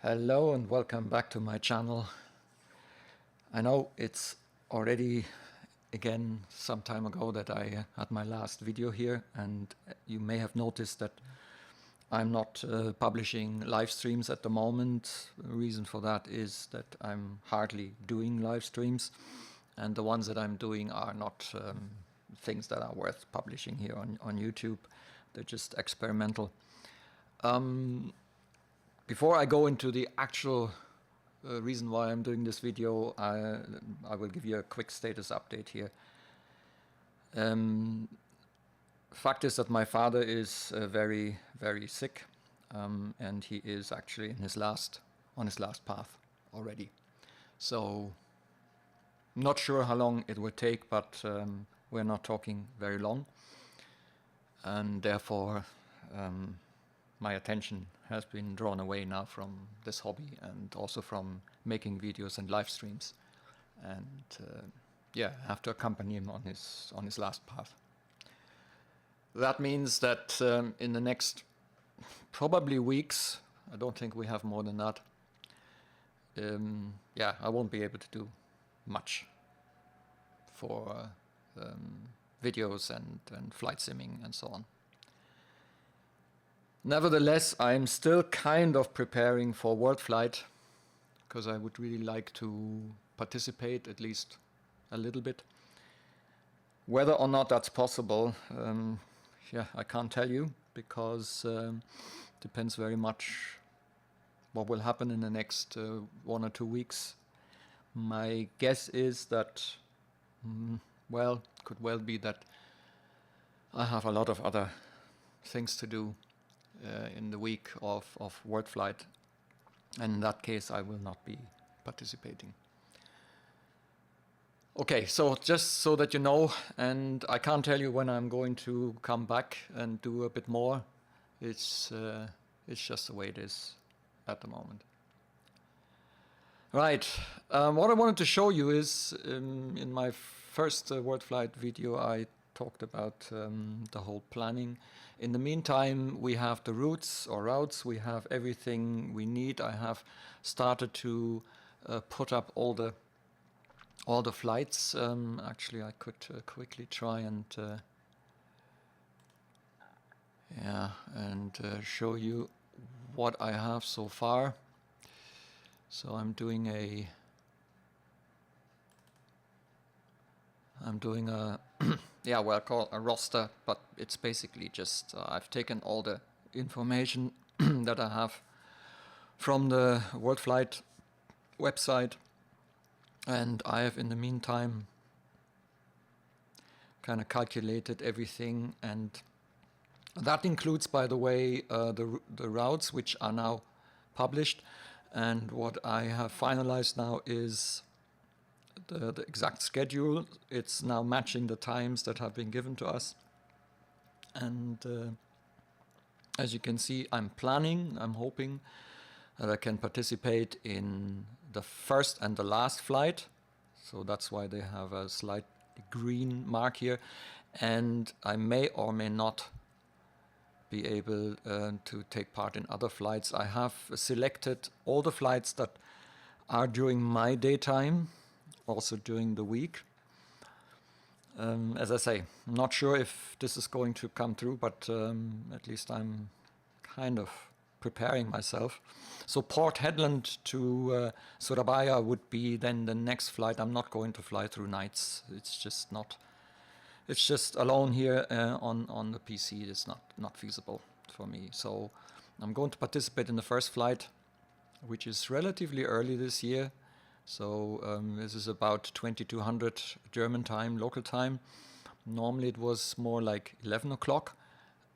Hello and welcome back to my channel. I know it's already again some time ago that I had my last video here, and you may have noticed that I'm not publishing live streams at the moment. The reason for that is that I'm hardly doing live streams, and the ones that I'm doing are not things that are worth publishing here on YouTube. They're just experimental. Before I go into the actual reason why I'm doing this video, I will give you a quick status update here. Fact is that my father is very, very sick, and he is actually on his last path already. So, not sure how long it will take, but we're not talking very long, and therefore my attention has been drawn away now from this hobby and also from making videos and live streams, and yeah, I have to accompany him on his last path. That means that in the next probably weeks, I don't think we have more than that, yeah, I won't be able to do much for videos and flight simming and so on. Nevertheless, I'm still kind of preparing for Worldflight, because I would really like to participate at least a little bit. Whether or not that's possible, yeah, I can't tell you, because depends very much what will happen in the next 1 or 2 weeks. My guess is that, well, could well be that I have a lot of other things to do in the week of Worldflight, and in that case I will not be participating. Okay, so just so that you know, and I can't tell you when I'm going to come back and do a bit more. It's just the way it is at the moment. Right, what I wanted to show you is in my first Worldflight video I talked about the whole planning. In the meantime, we have the routes, we have everything we need. I have started to put up all the flights. Actually, I could quickly try and yeah, and show you what I have so far. So I'm doing a yeah, well, called a roster, but it's basically just I've taken all the information that I have from the Worldflight website, and I have in the meantime kind of calculated everything, and that includes, by the way, the routes which are now published, and what I have finalized now is the exact schedule. It's now matching the times that have been given to us, and as you can see, I'm hoping that I can participate in the first and the last flight, so that's why they have a slight green mark here, and I may or may not be able to take part in other flights. I have selected all the flights that are during my daytime, also during the week. As I say, I'm not sure if this is going to come through, but at least I'm kind of preparing myself. So Port Hedland to Surabaya would be then the next flight. I'm not going to fly through nights. It's just not. It's just alone here on the PC. It's not feasible for me. So I'm going to participate in the first flight, which is relatively early this year. So this is about 2200 German time, local time. Normally it was more like 11 o'clock,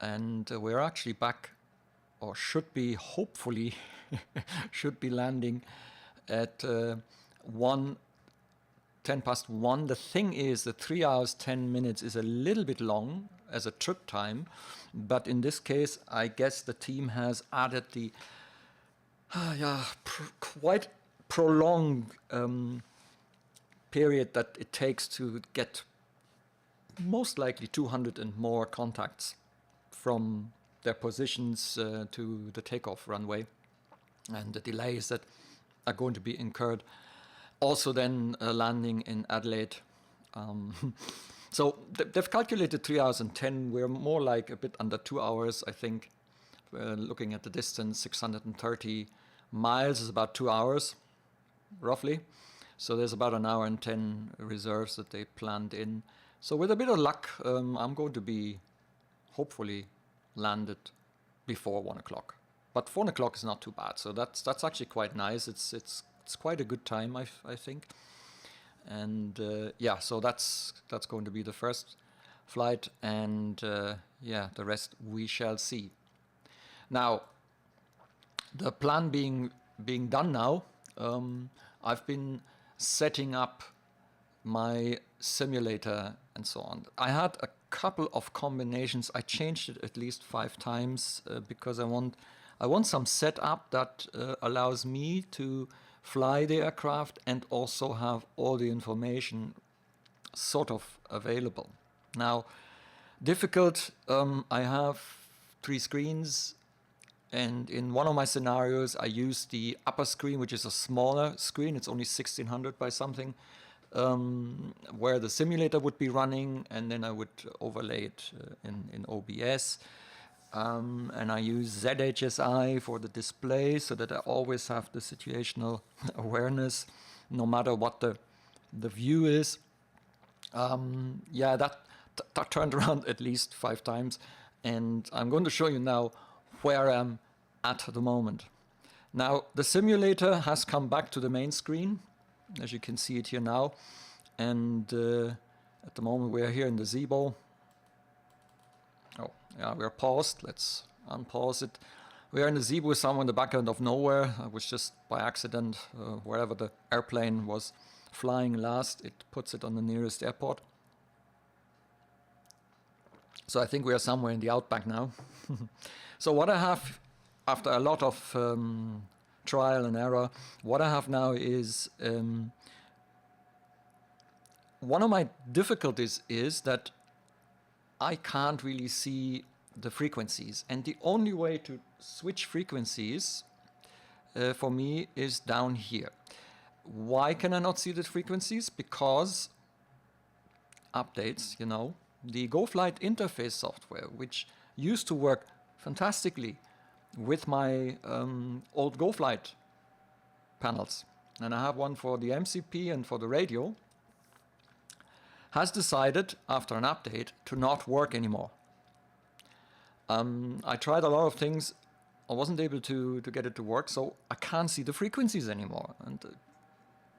and we're actually back, or should be, hopefully, should be landing at 10 past 1. The thing is, the 3 hours 10 minutes is a little bit long as a trip time, but in this case I guess the team has added the quite prolonged period that it takes to get most likely 200 and more contacts from their positions to the takeoff runway. and the delays that are going to be incurred. Also then landing in Adelaide. So they've calculated 3 hours and 10. We're more like a bit under 2 hours, I think. Looking at the distance, 630 miles is about 2 hours, roughly. So there's about 1 hour and 10 reserves that they planned in. So with a bit of luck, I'm going to be hopefully landed before 1 o'clock. But 4 o'clock is not too bad. So that's actually quite nice. It's quite a good time, I think. And yeah, so that's going to be the first flight, and yeah, the rest we shall see. Now, the plan being done now, I've been setting up my simulator and so on. I had a couple of combinations. I changed it at least 5 times because I want some setup that allows me to fly the aircraft and also have all the information sort of available. Now, difficult, I have 3 screens, and in one of my scenarios I use the upper screen, which is a smaller screen. It's only 1600 by something, where the simulator would be running, and then I would overlay it in OBS. And I use ZHSI for the display so that I always have the situational awareness, no matter what the view is. Yeah, that turned around at least 5 times, and I'm going to show you now where I am at the moment. Now, the simulator has come back to the main screen, as you can see it here now, and at the moment we are here in the Zibo. Oh, yeah, we're paused. Let's unpause it. We are in the Zibo, somewhere in the back end of nowhere. I was just by accident, wherever the airplane was flying last, it puts it on the nearest airport. So I think we are somewhere in the outback now. So what I have, after a lot of trial and error, what I have now is, one of my difficulties is that I can't really see the frequencies, and the only way to switch frequencies for me is down here. Why can I not see the frequencies? Because updates, you know, the Goflight Interface software, which used to work fantastically with my old Goflight panels, and I have one for the MCP and for the radio, has decided after an update to not work anymore. I tried a lot of things. I wasn't able to get it to work, so I can't see the frequencies anymore. And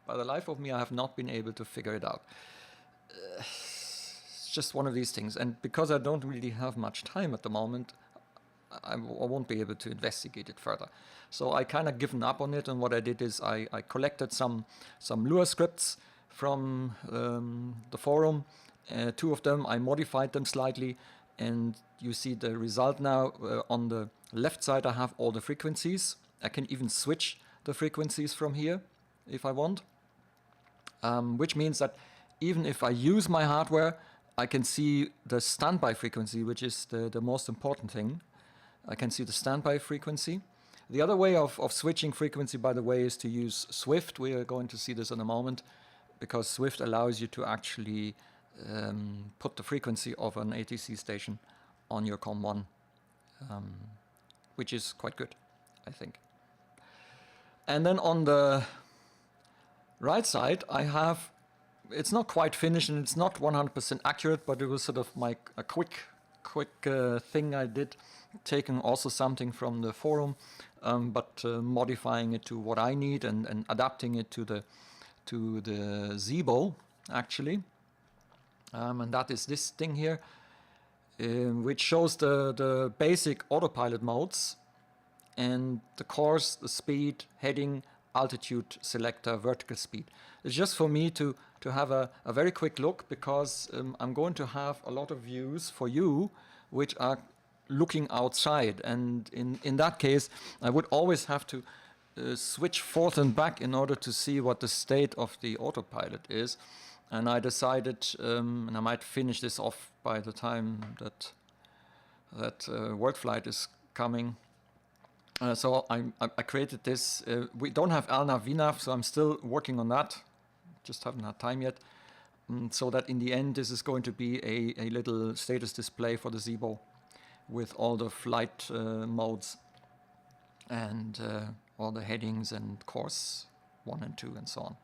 by the life of me, I have not been able to figure it out. It's just one of these things. And because I don't really have much time at the moment, I won't be able to investigate it further. So I kind of given up on it, and what I did is I collected some Lua scripts from the forum. 2 of them, I modified them slightly, and you see the result now. On the left side I have all the frequencies. I can even switch the frequencies from here if I want, which means that even if I use my hardware, I can see the standby frequency, which is the most important thing. I can see the standby frequency. The other way of switching frequency, by the way, is to use Swift. We are going to see this in a moment, because Swift allows you to actually put the frequency of an ATC station on your COM1, which is quite good, I think. And then on the right side, I have, it's not quite finished and it's not 100% accurate, but it was sort of a quick thing I did, taking also something from the forum, but modifying it to what I need and adapting it to the Zibo, actually. And that is this thing here, which shows the basic autopilot modes and the course, the speed, heading, altitude selector, vertical speed. It's just for me to have a very quick look, because I'm going to have a lot of views for you which are looking outside, and in that case I would always have to switch forth and back in order to see what the state of the autopilot is. And I decided, and I might finish this off by the time that Worldflight is coming, So I created this. We don't have LNAV, VNAV, so I'm still working on that. Just haven't had time yet. So that in the end, this is going to be a little status display for the Zibo with all the flight modes and all the headings and course 1 and 2 and so on.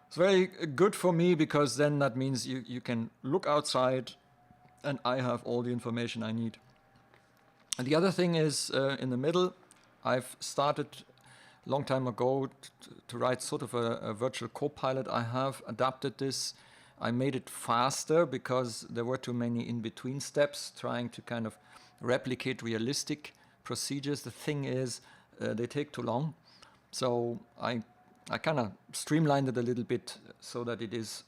It's very good for me because then that means you can look outside and I have all the information I need. And the other thing is in the middle, I've started a long time ago to write sort of a virtual co-pilot. I have adapted this. I made it faster because there were too many in-between steps trying to kind of replicate realistic procedures. The thing is, they take too long. So I kind of streamlined it a little bit so that it is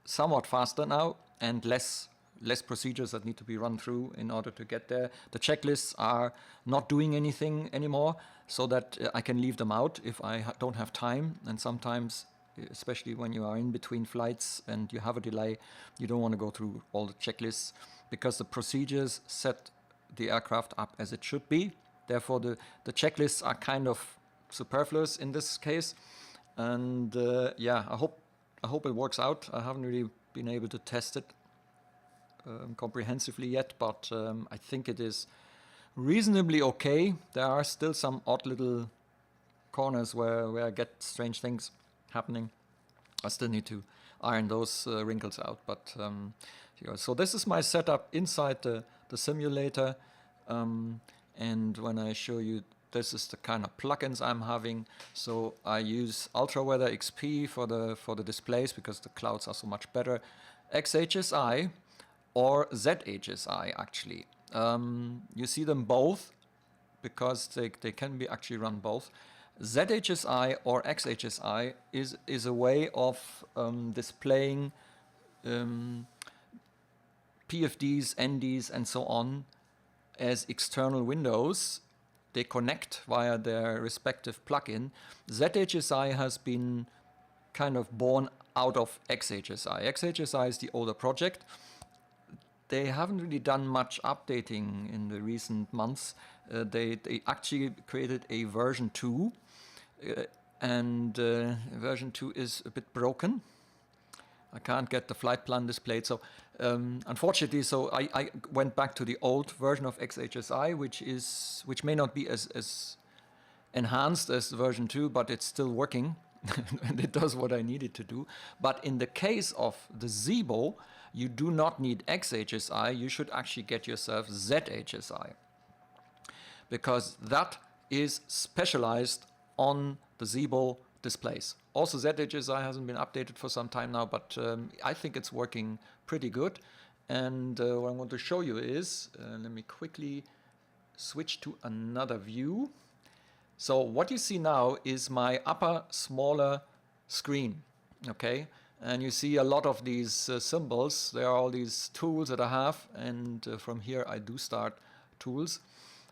somewhat faster now and less procedures that need to be run through in order to get there. The checklists are not doing anything anymore, so that I can leave them out if I don't have time. And sometimes, especially when you are in between flights and you have a delay, you don't want to go through all the checklists because the procedures set the aircraft up as it should be. Therefore, the checklists are kind of superfluous in this case. And yeah, I hope it works out. I haven't really been able to test it comprehensively yet, but I think it is reasonably okay. There are still some odd little corners where I get strange things happening. I still need to iron those wrinkles out, but so this is my setup inside the simulator, and when I show you, this is the kind of plugins I'm having. So I use UltraWeatherXP for the displays because the clouds are so much better. XHSI or ZHSI actually. You see them both because they can be actually run both. ZHSI or XHSI is a way of displaying PFDs, NDs, and so on as external windows. They connect via their respective plugin. ZHSI has been kind of born out of XHSI. XHSI is the older project. They haven't really done much updating in the recent months. They actually created a version 2, and version 2 is a bit broken. I can't get the flight plan displayed, so unfortunately, so I went back to the old version of XHSI, which may not be as enhanced as version 2, but it's still working, and it does what I need it to do. But in the case of the Zibo, you do not need XHSI, you should actually get yourself ZHSI, because that is specialized on the Zibo displays. Also, ZHSI hasn't been updated for some time now, but I think it's working pretty good. And what I want to show you is, let me quickly switch to another view. So what you see now is my upper smaller screen, okay? And you see a lot of these symbols. There are all these tools that I have, and from here I do start tools.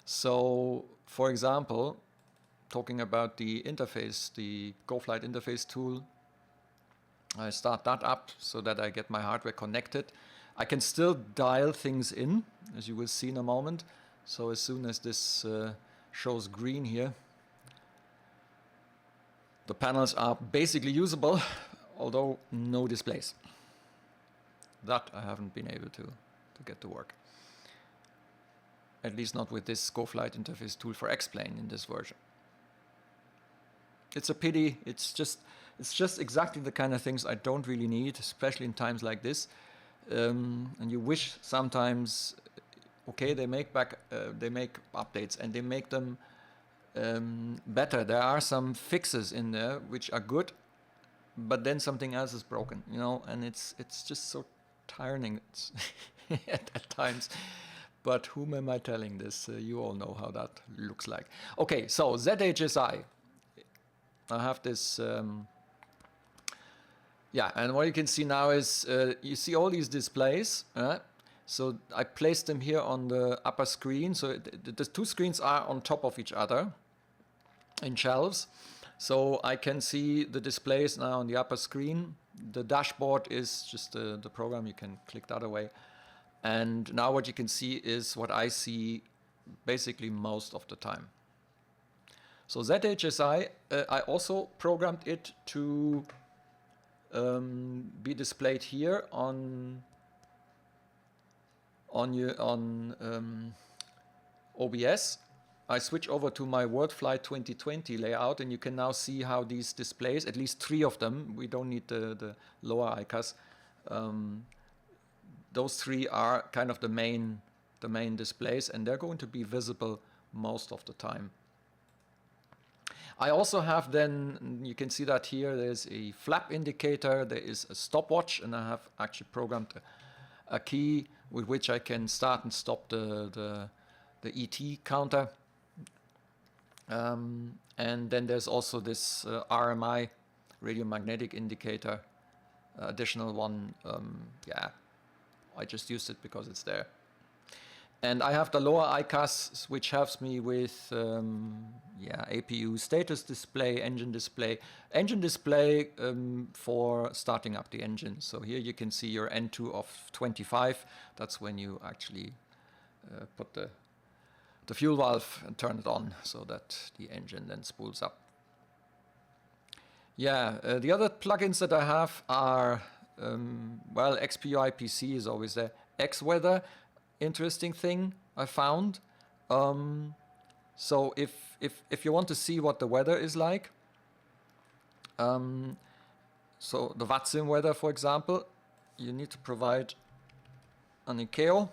So, for example, talking about the interface, the Goflight Interface Tool, I start that up so that I get my hardware connected. I can still dial things in, as you will see in a moment. So as soon as this shows green here, the panels are basically usable, although no displays. That I haven't been able to get to work. At least not with this Goflight Interface Tool for X-Plane in this version. It's a pity. It's just exactly the kind of things I don't really need, especially in times like this. And you wish sometimes, okay, they make updates and they make them better. There are some fixes in there which are good, but then something else is broken, you know, and it's just so tiring at times. But whom am I telling this? You all know how that looks like. Okay, so ZHSI. I have this, yeah, and what you can see now is you see all these displays. So I placed them here on the upper screen. So the two screens are on top of each other in shelves. So I can see the displays now on the upper screen. The dashboard is just the program. You can click that away. And now what you can see is what I see basically most of the time. So ZHSI, I also programmed it to be displayed here on OBS. I switch over to my Worldflight 2020 layout, and you can now see how these displays, at least 3 of them, we don't need the lower ICAS, those 3 are kind of the main displays, and they're going to be visible most of the time. I also have then, you can see that here, there's a flap indicator, there is a stopwatch, and I have actually programmed a key with which I can start and stop the ET counter. And then there's also this RMI, radiomagnetic indicator, additional one. Yeah, I just used it because it's there. And I have the lower ICAS, which helps me with APU status display, engine display for starting up the engine. So here you can see your N2 of 25. That's when you actually put the fuel valve and turn it on so that the engine then spools up. Yeah, the other plugins that I have are, well, XPUIPC is always there. XWeather, interesting thing I found. So if you want to see what the weather is like, so the VATSIM weather, for example, you need to provide an ICAO.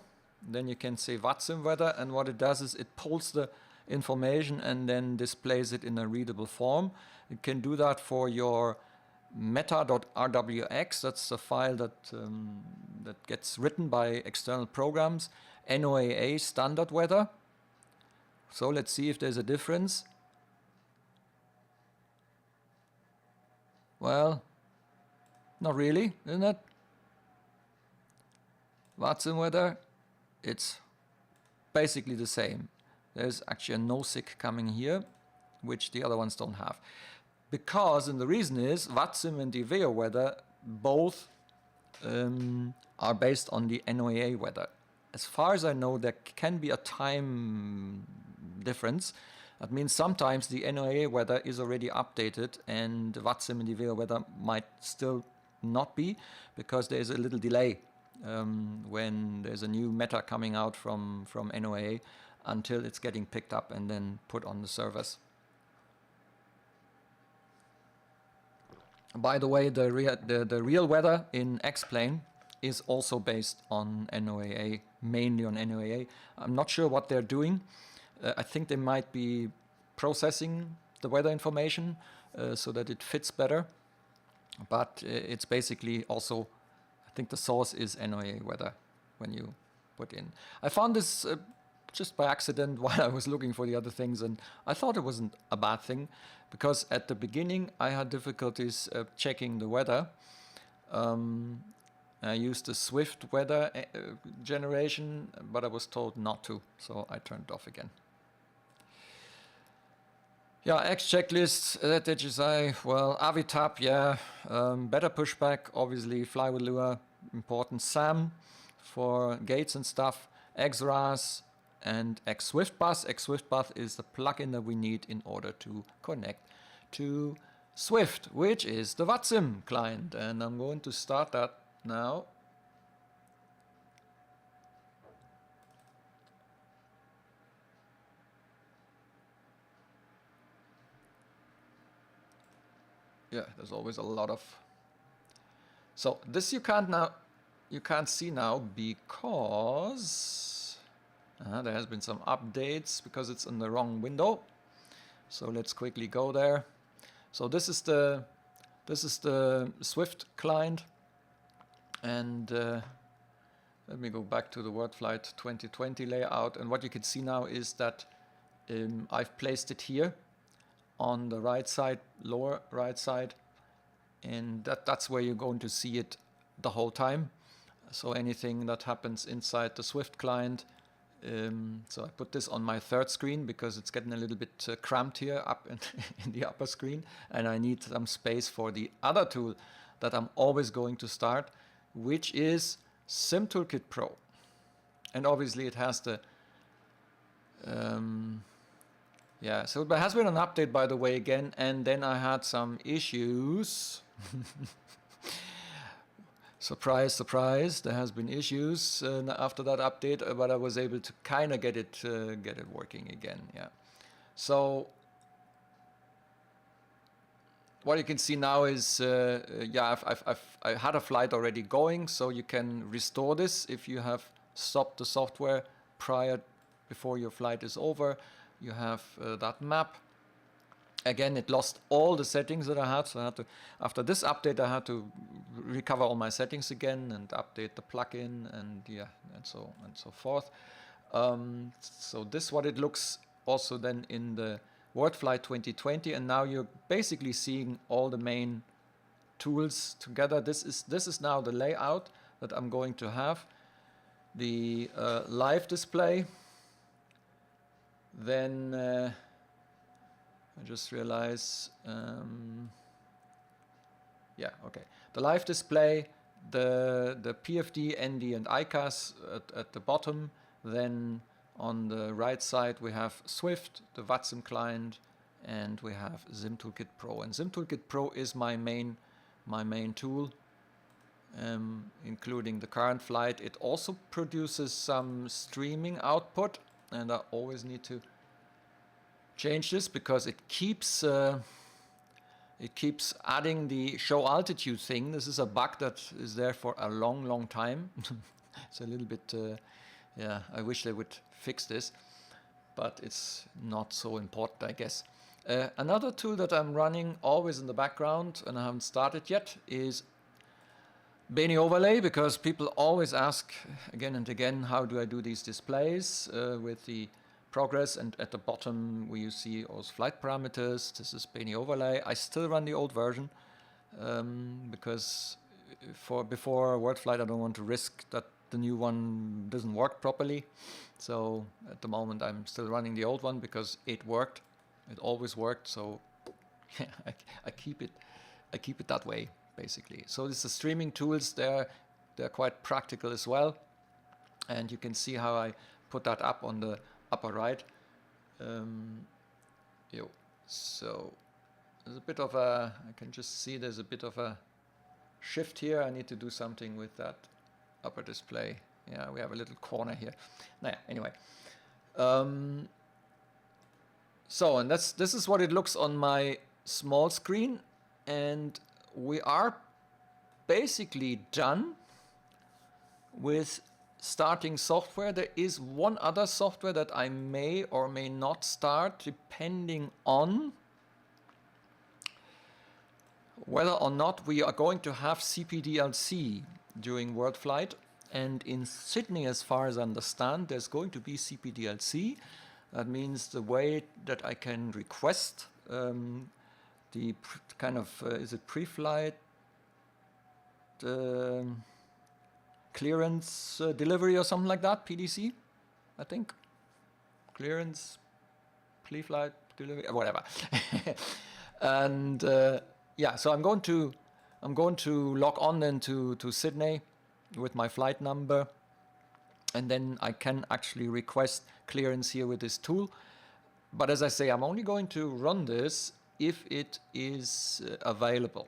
Then you can say VATSIM weather, and what it does is it pulls the information and then displays it in a readable form. It can do that for your meta.rwx, that's a file that gets written by external programs, NOAA standard weather. So let's see if there's a difference. Well, not really, isn't it? VATSIM weather, it's basically the same. There's actually a NOSIC coming here, which the other ones don't have. Because, and the reason is, VATSIM and the VEO weather both are based on the NOAA weather. As far as I know, there can be a time difference. That means sometimes the NOAA weather is already updated and the VATSIM and the VEO weather might still not be, because there's a little delay when there's a new meta coming out from NOAA until it's getting picked up and then put on the servers. By the way, the real weather in X-Plane is also based on NOAA, mainly on NOAA. I'm not sure what they're doing. I think they might be processing the weather information so that it fits better. But it's basically also, I think the source is NOAA weather when you put in. I found this just by accident while I was looking for the other things, and I thought it wasn't a bad thing, because at the beginning I had difficulties checking the weather. I used the Swift weather generation, but I was told not to, so I turned it off again. Yeah, XChecklist, ZHSI, well, AviTab, yeah, BetterPushback, obviously, FlyWithLua, important, SAM for gates and stuff, XRAS, and XSwiftBus. XSwiftBus is the plugin that we need in order to connect to Swift, which is the VATSIM client. And I'm going to start that now. Yeah, there's always a lot of. So this you can't see now because there has been some updates because it's in the wrong window. So let's quickly go there. So this is the Swift client, and let me go back to the Worldflight 2020 layout. And what you can see now is that I've placed it here on the right side, lower right side, and that's where you're going to see it the whole time. So anything that happens inside the Swift client. So I put this on my third screen because it's getting a little bit cramped here up in the upper screen, and I need some space for the other tool that I'm always going to start, which is Simtoolkit Pro. And obviously it has the Yeah, so there has been an update, by the way, again, and then I had some issues. Surprise, surprise, there has been issues after that update, but I was able to kind of get it working again. Yeah. So what you can see now is, yeah, I had a flight already going, so you can restore this if you have stopped the software before your flight is over. You have that map. Again, it lost all the settings that I had, so I had to, after this update, I had to recover all my settings again and update the plugin and yeah, and so forth. So this is what it looks also then in the Worldflight 2020, and now you're basically seeing all the main tools together. This is now the layout that I'm going to have. The live display. Then I just realized, yeah, okay. The live display, the PFD, ND, and ICAS at the bottom. Then on the right side we have Swift, the VATSIM client, and we have Simtoolkit Pro. And Simtoolkit Pro is my main tool, including the current flight. It also produces some streaming output, and I always need to change this because it keeps adding the show altitude thing. This is a bug that is there for a long time. It's a little bit, yeah, I wish they would fix this, but it's not so important, I guess. Another tool that I'm running always in the background, and I haven't started yet, is BeneOverlay, because people always ask again and again, how do I do these displays with the progress, and at the bottom where you see all flight parameters. This is BeneOverlay. I still run the old version because before Worldflight I don't want to risk that the new one doesn't work properly. So at the moment I'm still running the old one because it worked. It always worked. So I keep it that way basically. So this is streaming tools. They're quite practical as well, and you can see how I put that up on the upper right. So there's a bit of a, I can just see there's a bit of a shift here. I need to do something with that upper display. Yeah, we have a little corner here. Nah, anyway. So, and this is what it looks on my small screen, and we are basically done with starting software. There is one other software that I may or may not start depending on whether or not we are going to have CPDLC during Worldflight. And in Sydney, as far as I understand, there's going to be CPDLC. That means the way that I can request the kind of, is it pre-flight clearance delivery or something like that, PDC, I think. Clearance, pre-flight delivery, whatever. And yeah, so I'm going to log on then to Sydney with my flight number, and then I can actually request clearance here with this tool. But as I say, I'm only going to run this if it is available.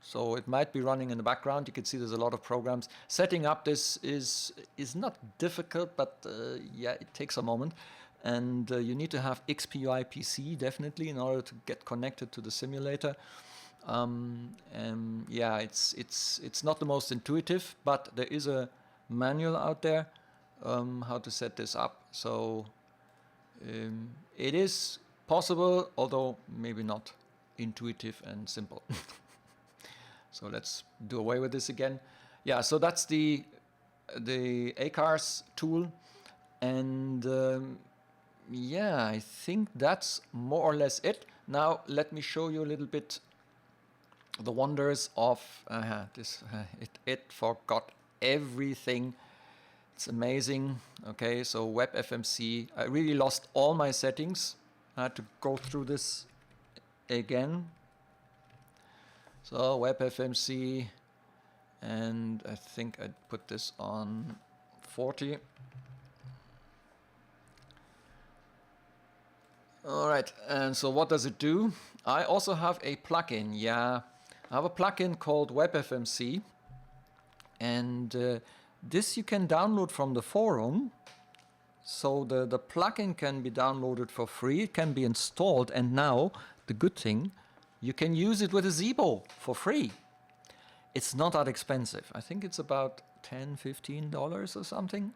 So it might be running in the background. You can see there's a lot of programs. Setting up this is not difficult, but yeah, it takes a moment. And you need to have XPUIPC definitely in order to get connected to the simulator. Yeah, it's not the most intuitive, but there is a manual out there how to set this up. So it is possible, although maybe not intuitive and simple. So let's do away with this again. Yeah, so that's the ACARS tool, and yeah, I think that's more or less it. Now let me show you a little bit the wonders of this. It forgot everything. It's amazing. Okay, so WebFMC. I really lost all my settings. I had to go through this again. So WebFMC, and I think I'd put this on 40. All right, and so what does it do? I also have a plugin. Yeah, I have a plugin called WebFMC, and this you can download from the forum. So the plugin can be downloaded for free, it can be installed, and now, the good thing, you can use it with a Zibo for free. It's not that expensive. I think it's about $10, $15 or something.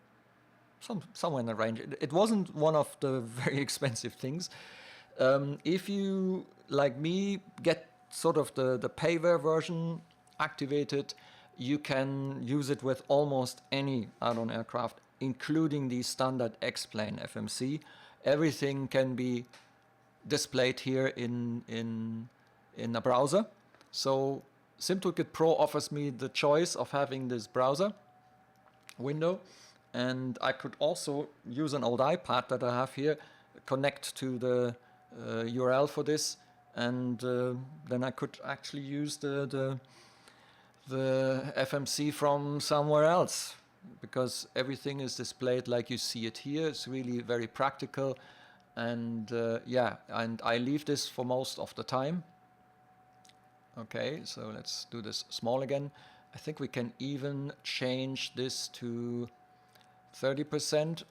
Somewhere in the range. It wasn't one of the very expensive things. If you, like me, get sort of the payware version activated, you can use it with almost any add-on aircraft, including the standard X-plane FMC. Everything can be displayed here in a browser. So Simtoolkit Pro offers me the choice of having this browser window, and I could also use an old iPad that I have here, connect to the URL for this, and then I could actually use the FMC from somewhere else, because everything is displayed like you see it here. It's really very practical, and yeah, and I leave this for most of the time. Okay, so let's do this small again. I think we can even change this to 30%.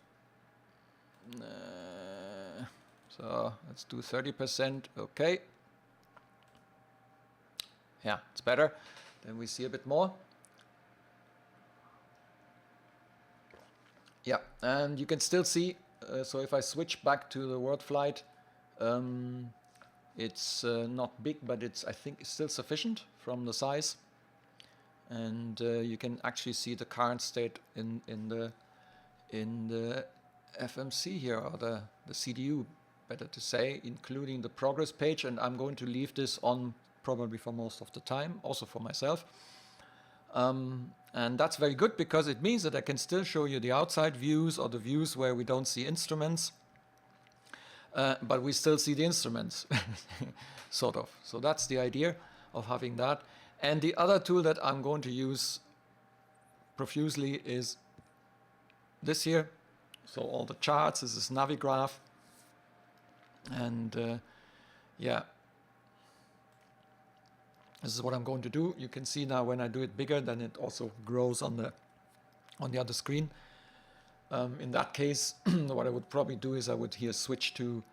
So let's do 30%. Okay. Yeah, it's better. Then we see a bit more. Yeah, and you can still see, so if I switch back to the Worldflight, it's not big, but I think it's still sufficient from the size. And you can actually see the current state in the FMC here, or the CDU, better to say, including the progress page. And I'm going to leave this on probably for most of the time, also for myself. And that's very good, because it means that I can still show you the outside views, or the views where we don't see instruments, but we still see the instruments, sort of. So that's the idea of having that. And the other tool that I'm going to use profusely is this here. So all the charts, this is Navigraph. And yeah, this is what I'm going to do. You can see now when I do it bigger, then it also grows on the other screen. In that case, what I would probably do is I would here switch to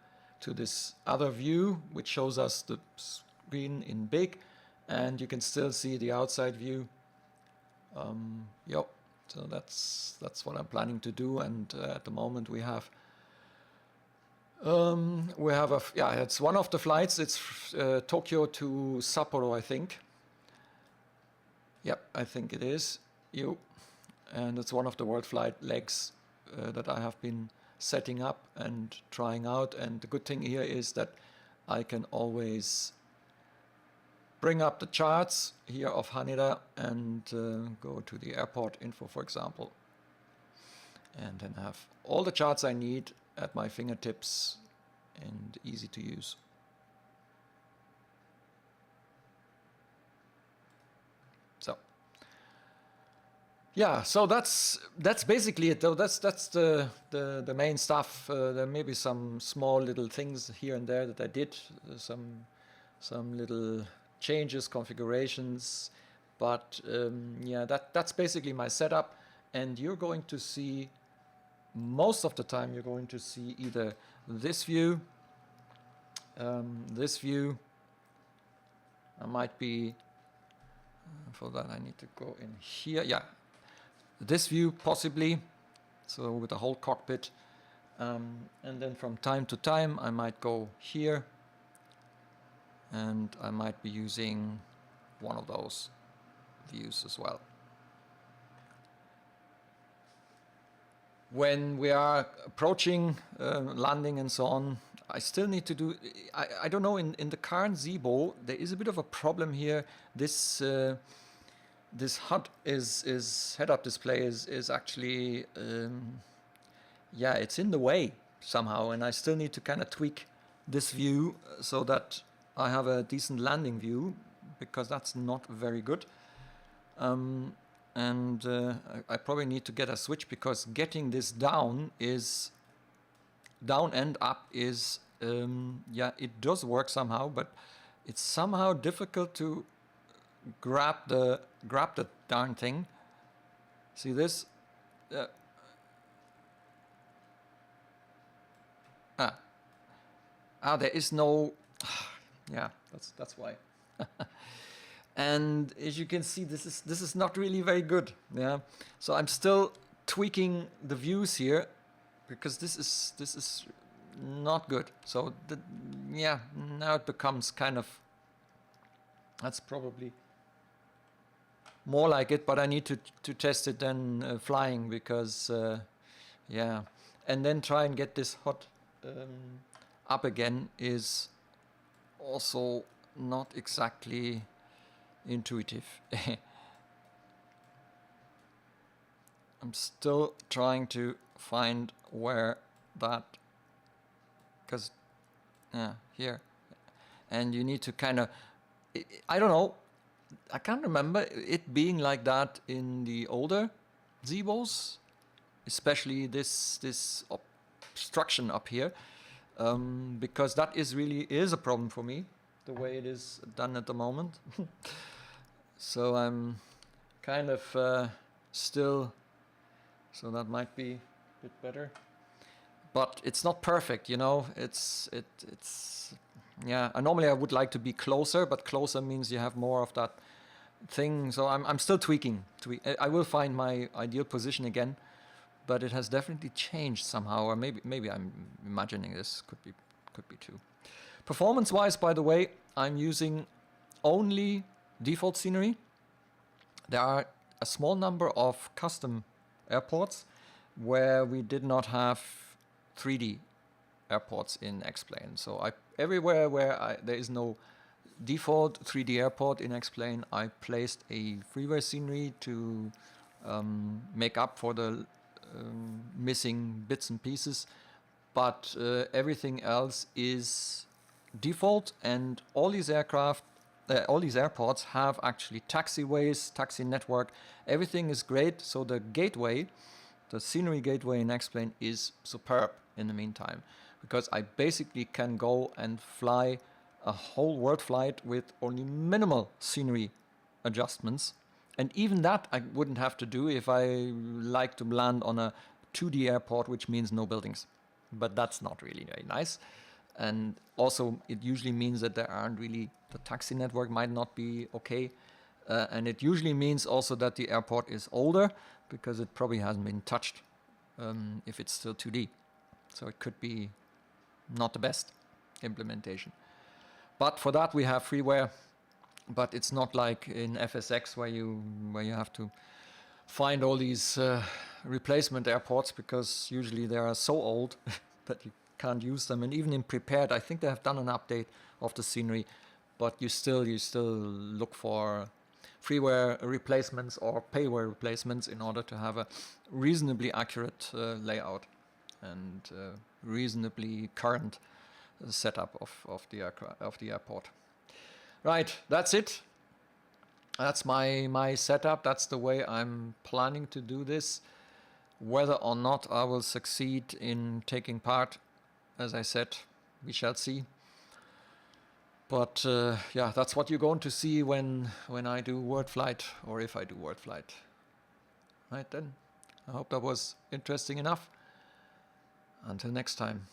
this other view, which shows us the screen in big, and you can still see the outside view. Yep. So that's what I'm planning to do. And at the moment we have yeah, it's one of the flights. It's Tokyo to Sapporo, I think. Yep, I think it is. And it's one of the Worldflight legs that I have been setting up and trying out. And the good thing here is that I can always bring up the charts here of Haneda and go to the airport info, for example, and then have all the charts I need at my fingertips and easy to use. So yeah, so that's basically it, though. That's the main stuff. There may be some small little things here and there that I did, some little changes, configurations, but yeah, that's basically my setup. And you're going to see, most of the time, you're going to see either this view, this view. I might be, for that I need to go in here. Yeah, this view possibly, so with the whole cockpit. And then from time to time I might go here, and I might be using one of those views as well. When we are approaching landing and so on, I still need to do, I don't know, in the current Zibo, there is a bit of a problem here. This this HUD head-up display is actually, yeah, it's in the way somehow, and I still need to kind of tweak this view so that I have a decent landing view, because that's not very good. And I probably need to get a switch, because getting this down and up is yeah, it does work somehow, but it's somehow difficult to grab the darn thing. See this? There is no. Yeah, that's why. And as you can see, this is not really very good. Yeah, so I'm still tweaking the views here because this is not good. So yeah, now it becomes kind of. That's probably more like it, but I need to test it then flying because yeah, and then try and get this hot up again is also not exactly intuitive. I'm still trying to find where that, because yeah, here, and you need to kind of, I don't know, I can't remember it being like that in the older Zibos, especially this obstruction up here, because that really is a problem for me, the way it is done at the moment. So I'm kind of still, so that might be a bit better, but it's not perfect, you know. It's yeah. Normally I would like to be closer, but closer means you have more of that thing. So I'm still tweaking. I will find my ideal position again, but it has definitely changed somehow, or maybe I'm imagining this. Could be too. Performance-wise, by the way, I'm using only default scenery. There are a small number of custom airports where we did not have 3D airports in X-Plane. So everywhere where there is no default 3D airport in X-Plane, I placed a freeware scenery to make up for the missing bits and pieces. But everything else is default, and all these airports have actually taxiways, taxi network. Everything is great. So the gateway, the scenery gateway in X-Plane is superb in the meantime, because I basically can go and fly a whole world flight with only minimal scenery adjustments. And even that I wouldn't have to do if I like to land on a 2D airport, which means no buildings. But that's not really very nice. And also it usually means that there aren't really, the taxi network might not be okay. And it usually means also that the airport is older, because it probably hasn't been touched if it's still 2D. So it could be not the best implementation. But for that we have freeware, but it's not like in FSX where you have to find all these replacement airports, because usually they are so old that you can't use them. And even in prepared, I think they have done an update of the scenery, but you still look for freeware replacements or payware replacements in order to have a reasonably accurate layout and reasonably current setup of the airport. Right, that's it. That's my setup. That's the way I'm planning to do this. Whether or not I will succeed in taking part, as I said, we shall see. But yeah, that's what you're going to see when I do Worldflight, or if I do Worldflight. Right then, I hope that was interesting enough. Until next time.